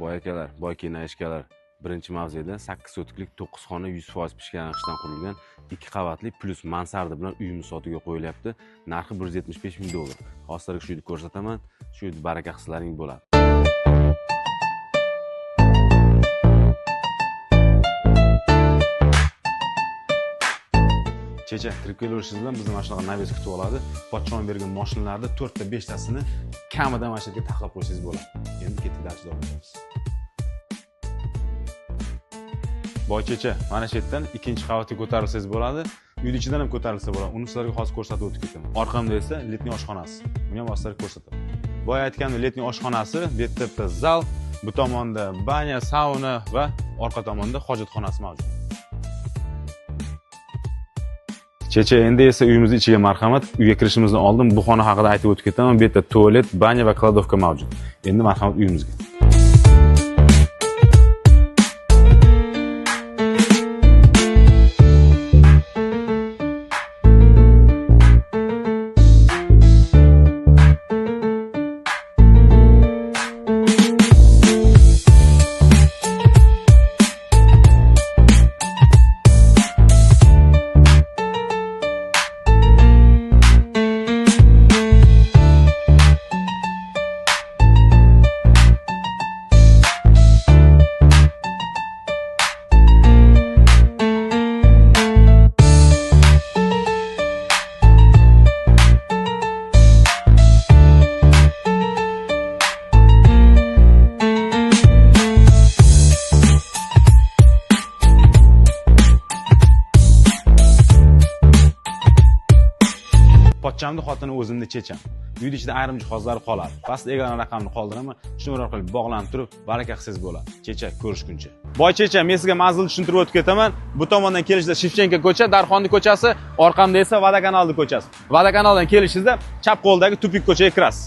Boy akalar, boy kenayishkalar. Birinchi mavzeda 8 sotiklik 9 xona 100% pishgan qishdan qurilgan 2 qavatli plus mansarda bilan uyimiz sotuvga qo'yilyapti. Narxi 175 ming dollar. Hozir shu yerda ko'rsataman. Shu yerda baraka hislaring bo'ladi. Kecha kirib kelishingiz bilan bizni mana shunaqa naves kutib oladi. Podshohim bergan mashinalarda 4 ta 5 tasini kamida mana shu yerga taxlab qo'ysangiz bo'ladi. Endi ketib darslar o'tamiz. Boy checha mana shu yerdan ikkinchi qavatga ko'tarilsangiz bo'ladi. Uyning ichidan ham ko'tarilsa bo'ladi. Uni sizlarga hozir ko'rsatib o'tib ketaman. Orqamda esa letniy oshxonasi. Buni ham sizlarga ko'rsataman. Boy aytganim letniy oshxonasi, bu yerda zal, bu tomonda banya, sauna va orqa tomonda hojatxonasi mavjud. Checha, endi esa uyimiz ichiga marhamat. Uyga kirishimizdan oldin bu xona haqida aytib o'tib ketaman. Bu yerda tualet, banya va kladovka mavjud. Endi marhamat uyimizga. Pochchamni xotini o'zimni checham. Uyda ichida ayrim jihozlar qoladi. Past egana raqamni qoldiraman. Shu numar orqali bog'lanib turib, baraka qilsangiz bo'ladi. Checha, ko'rishguncha. Boy checha, men sizga manzilni tushuntirib o'tib ketaman. Bu tomondan kelishda Shevchenko ko'cha, Darxonni ko'chasi, orqamda esa Vodokanalni ko'chasi. Vodokanaldan kelishingizda chap qo'ldagi tupik ko'chaga kirasiz.